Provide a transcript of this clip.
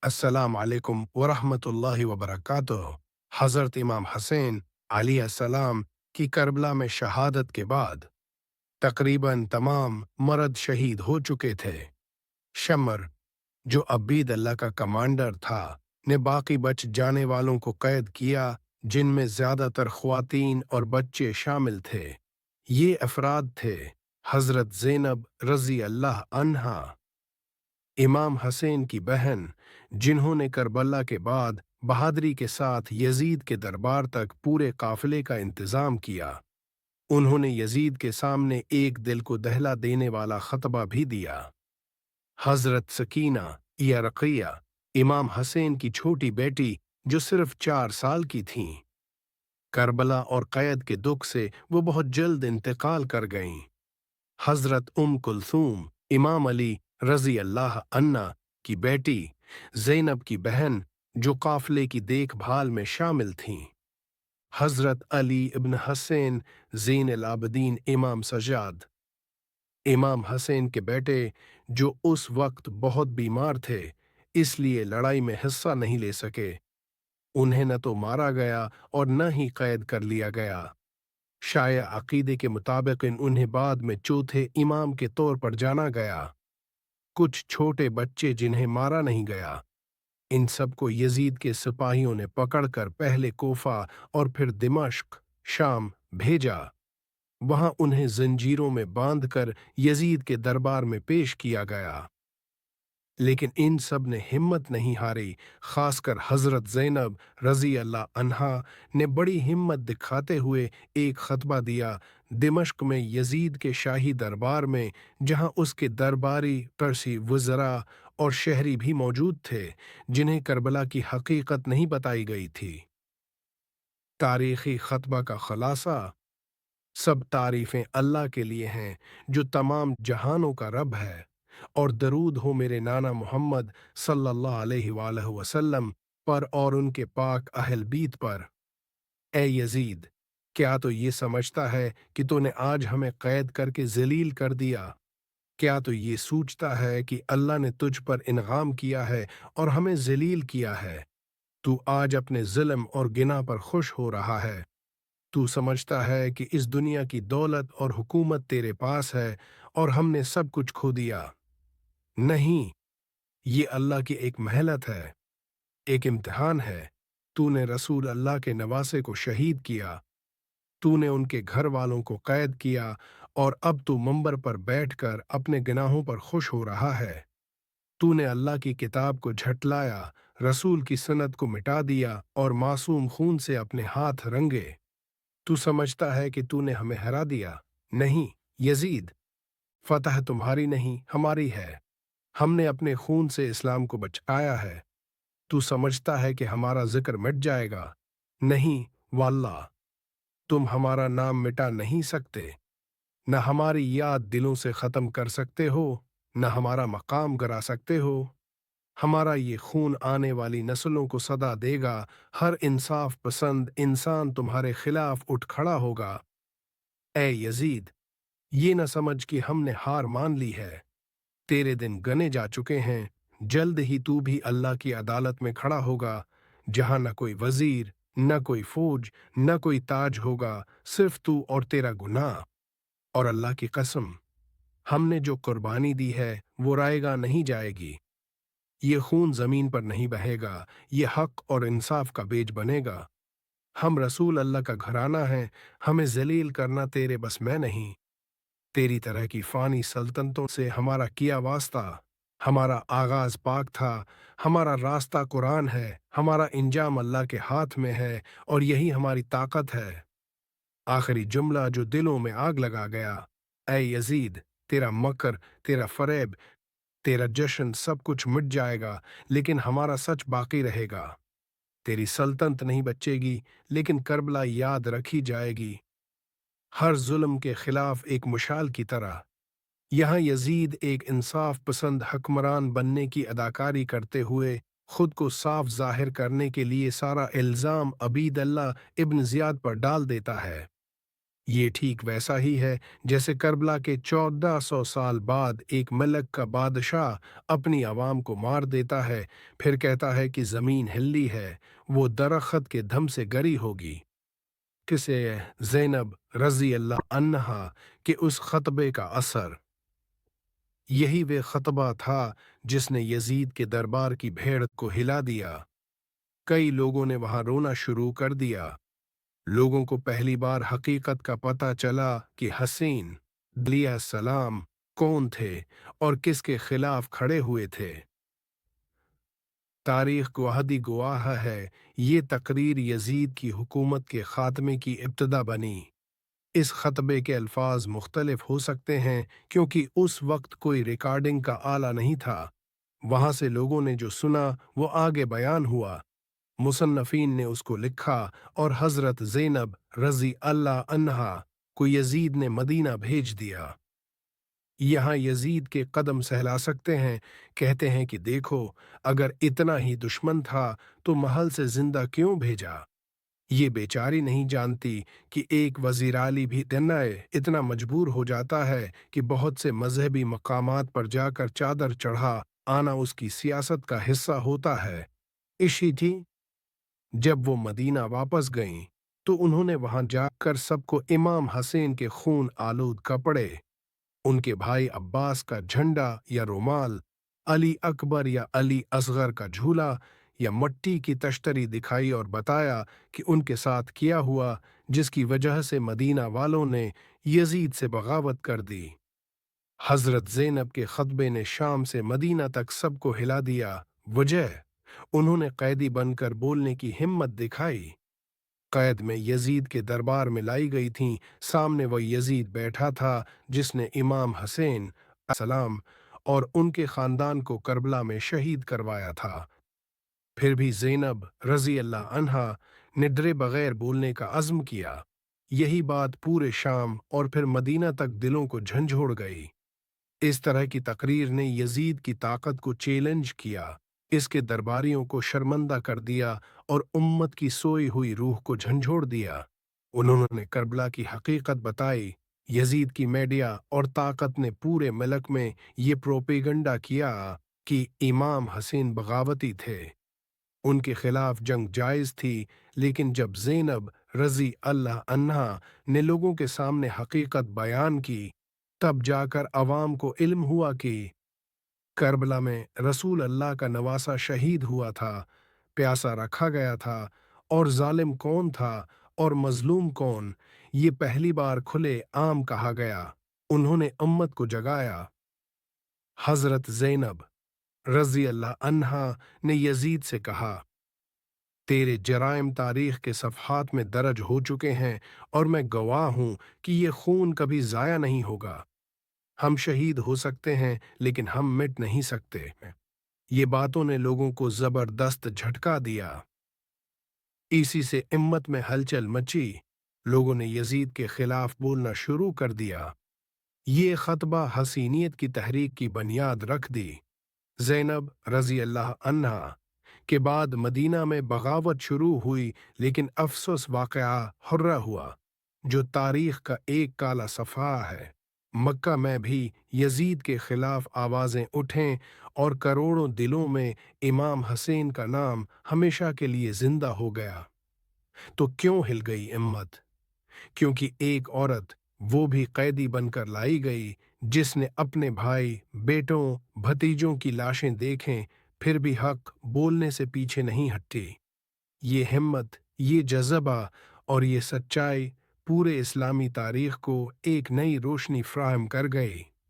अस्सलाम वालेकुम वरहमतुल्लाहि वबरकातुह। हज़रत इमाम हुसैन अलैहिस्सलाम की करबला में शहादत के बाद तकरीबन तमाम मर्द शहीद हो चुके थे। शमर, जो अब्बीद अल्लाह का कमांडर था, ने बाकी बच जाने वालों को कैद किया, जिनमें ज्यादातर ख्वातीन और बच्चे शामिल थे। ये अफराद थे हजरत ज़ैनब रज़ी अल्लाह अन्हा, इमाम हसैन की बहन, जिन्होंने करबला के बाद बहादुरी के साथ यजीद के दरबार तक पूरे काफिले का इंतजाम किया। उन्होंने यजीद के सामने एक दिल को दहला देने वाला खतबा भी दिया। हजरत सकीना या रक़िया, इमाम हसैन की छोटी बेटी, जो सिर्फ 4 साल की थीं। करबला और कैद के दुख से वो बहुत जल्द इंतकाल कर गईं। हजरत कुलसूम, इमाम अली रजी अल्लाह अन्ना की बेटी, ज़ैनब की बहन, जो काफिले की देखभाल में शामिल थीं। हजरत अली इब्न हसैन ज़ैन अल आबदीन इमाम सजाद, इमाम हसैन के बेटे, जो उस वक्त बहुत बीमार थे, इसलिए लड़ाई में हिस्सा नहीं ले सके। उन्हें न तो मारा गया और न ही कैद कर लिया गया। शाया अकीदे के मुताबिक उन्हें बाद में चौथे इमाम के तौर पर जाना गया। कुछ छोटे बच्चे जिन्हें मारा नहीं गया, इन सबको यजीद के सिपाहियों ने पकड़कर पहले कोफा और फिर दिमश्क शाम भेजा। वहां उन्हें जंजीरों में बांधकर यजीद के दरबार में पेश किया गया। लेकिन इन सब ने हिम्मत नहीं हारी। खासकर हजरत ज़ैनब रजी अल्लाह अन्हा ने बड़ी हिम्मत दिखाते हुए एक खतबा दिया दिमश्क में यजीद के शाही दरबार में, जहां उसके दरबारी तरसी वज़रा और शहरी भी मौजूद थे, जिन्हें करबला की हकीकत नहीं बताई गई थी। तारीखी खतबा का खुलासा: सब तारीफें अल्लाह के लिए हैं, जो तमाम जहानों का रब है, और दरूद हो मेरे नाना मोहम्मद सल्लल्लाहु अलैहि वसल्लम पर और उनके पाक अहल बीत पर। ए यजीद, क्या तो ये समझता है कि तूने आज हमें कैद करके जलील कर दिया? क्या तो ये सोचता है कि अल्लाह ने तुझ पर इन्गाम किया है और हमें जलील किया है? तू आज अपने जुल्म और गिना पर खुश हो रहा है। तू समझता है कि इस दुनिया की दौलत और हुकूमत तेरे पास है और हमने सब कुछ खो दिया। नहीं, ये अल्लाह की एक मेहनत है, एक इम्तिहान है। तूने रसूल अल्लाह के नवासे को शहीद किया, तूने उनके घर वालों को कैद किया, और अब तू मंबर पर बैठकर अपने गुनाहों पर खुश हो रहा है। तूने अल्लाह की किताब को झटलाया, रसूल की सन्नत को मिटा दिया और मासूम खून से अपने हाथ रंगे। तू समझता है कि तूने हमें हरा दिया? नहीं यजीद, फतह तुम्हारी नहीं हमारी है। हमने अपने खून से इस्लाम को बचाया है। तू समझता है कि हमारा जिक्र मिट जाएगा? नहीं वल्लाह, तुम हमारा नाम मिटा नहीं सकते। न हमारी याद दिलों से खत्म कर सकते हो, न हमारा मकाम गिरा सकते हो। हमारा ये खून आने वाली नस्लों को सदा देगा। हर इंसाफ पसंद इंसान तुम्हारे खिलाफ उठ खड़ा होगा। ए यजीद, ये न समझ कि हमने हार मान ली है। तेरे दिन गने जा चुके हैं। जल्द ही तू भी अल्लाह की अदालत में खड़ा होगा, जहां न कोई वजीर, न कोई फौज, न कोई ताज होगा, सिर्फ तू और तेरा गुनाह। और अल्लाह की कसम, हमने जो कुर्बानी दी है वो रायगा नहीं जाएगी। ये खून जमीन पर नहीं बहेगा, ये हक और इंसाफ का बेज बनेगा। हम रसूल अल्लाह का घराना है, हमें जलील करना तेरे बस में नहीं। तेरी तरह की फानी सल्तनतों से हमारा किया वास्ता। हमारा आगाज पाक था, हमारा रास्ता कुरान है, हमारा इंजाम अल्लाह के हाथ में है, और यही हमारी ताकत है। आखिरी जुमला जो दिलों में आग लगा गया। ऐ यजीद, तेरा मकर, तेरा फरेब, तेरा जश्न सब कुछ मिट जाएगा, लेकिन हमारा सच बाकी रहेगा। तेरी सल्तनत नहीं बचेगी, लेकिन करबला याद रखी जाएगी, हर जुल्म के खिलाफ एक मुशाल की तरह। यहाँ यजीद एक इंसाफ पसंद हक्मरान बनने की अदाकारी करते हुए खुद को साफ जाहिर करने के लिए सारा इल्जाम अबीद अल्लाह इब्न जियाद पर डाल देता है। ये ठीक वैसा ही है जैसे करबला के 1400 साल बाद एक मलक का बादशाह अपनी आवाम को मार देता है, फिर कहता है कि जमीन हिल्ली है, वो दरख्त के दम से गरी होगी। किसे ज़ैनब रज़ी अल्लाह अन्हा के उस खतबे का असर, यही वे खतबा था जिसने यजीद के दरबार की भेड़ को हिला दिया। कई लोगों ने वहां रोना शुरू कर दिया। लोगों को पहली बार हकीकत का पता चला कि हसीन सलाम कौन थे और किसके खिलाफ खड़े हुए थे। तारीख गवाही गवाह है, ये तकरीर यजीद की हुकूमत के खात्मे की इब्तदा बनी। इस खतबे के अल्फाज मुख्तलिफ हो सकते हैं क्योंकि उस वक्त कोई रिकॉर्डिंग का आला नहीं था। वहां से लोगों ने जो सुना वो आगे बयान हुआ। मुसन्नफीन ने उसको लिखा और हजरत ज़ैनब रज़ी अल्लाह अन्हा को यजीद ने मदीना भेज दिया। यहाँ यजीद के कदम सहला सकते हैं, कहते हैं कि देखो, अगर इतना ही दुश्मन था तो महल से जिंदा क्यों भेजा। ये बेचारी नहीं जानती कि एक वजीर आली भी इतना मजबूर हो जाता है कि बहुत से मजहबी मकामात पर जाकर चादर चढ़ा आना उसकी सियासत का हिस्सा होता है। इसी थी जब वो मदीना वापस गईं तो उन्होंने वहां जाकर सबको इमाम हसैन के खून आलूद कपड़े, उनके भाई अब्बास का झंडा या रुमाल, अली अकबर या अली असगर का झूला या मट्टी की तश्तरी दिखाई और बताया कि उनके साथ किया हुआ, जिसकी वजह से मदीना वालों ने यजीद से बगावत कर दी। हजरत ज़ैनब के खतबे ने शाम से मदीना तक सबको हिला दिया। वजह, उन्होंने कैदी बनकर बोलने की हिम्मत दिखाई। कैद में यजीद के दरबार में लाई गई थीं। सामने वह यजीद बैठा था जिसने इमाम हसैन सलाम और उनके खानदान को करबला में शहीद करवाया था। फिर भी ज़ैनब रज़ी अल्लाह अन्हा ने डरे बगैर बोलने का अज़्म किया। यही बात पूरे शाम और फिर मदीना तक दिलों को झंझोड़ गई। इस तरह की तकरीर ने यजीद की ताकत को चैलेंज किया, इसके दरबारियों को शर्मंदा कर दिया और उम्मत की सोई हुई रूह को झंझोड़ दिया। उन्होंने करबला की हकीकत बताई। यजीद की मीडिया और ताकत ने पूरे मुल्क में ये प्रोपेगंडा किया कि इमाम हसैन बगावती थे, उनके खिलाफ जंग जायज थी। लेकिन जब ज़ैनब रज़ी अल्लाह अन्हा ने लोगों के सामने हकीकत बयान की, तब जाकर अवाम को इल्म हुआ कि करबला में रसूल अल्लाह का नवासा शहीद हुआ था, प्यासा रखा गया था, और जालिम कौन था और मजलूम कौन, ये पहली बार खुले आम कहा गया। उन्होंने उम्मत को जगाया। हजरत ज़ैनब रज़ी अल्लाह अन्हा ने यजीद से कहा, तेरे जराइम तारीख के सफ़हात में दर्ज हो चुके हैं और मैं गवाह हूं कि ये खून कभी ज़ाया नहीं होगा। हम शहीद हो सकते हैं लेकिन हम मिट नहीं सकते। ये बातों ने लोगों को जबरदस्त झटका दिया। इसी से इम्मत में हलचल मची। लोगों ने यजीद के खिलाफ बोलना शुरू कर दिया। ये खतबा हसीनियत की तहरीक की बुनियाद रख दी। ज़ैनब रज़ी अल्लाह अन्हा के बाद मदीना में बगावत शुरू हुई, लेकिन अफसोस वाक़या हुर्रा हुआ, जो तारीख का एक काला सफ़हा है। मक्का में भी यजीद के खिलाफ आवाज़ें उठें और करोड़ों दिलों में इमाम हसैन का नाम हमेशा के लिए जिंदा हो गया। तो क्यों हिल गई हिम्मत? क्योंकि एक औरत, वो भी कैदी बनकर लाई गई, जिसने अपने भाई, बेटों, भतीजों की लाशें देखें, फिर भी हक बोलने से पीछे नहीं हटी। ये हिम्मत, ये जज़्बा और ये सच्चाई पूरे इस्लामी तारीख को एक नई रोशनी फ्राहम कर गई।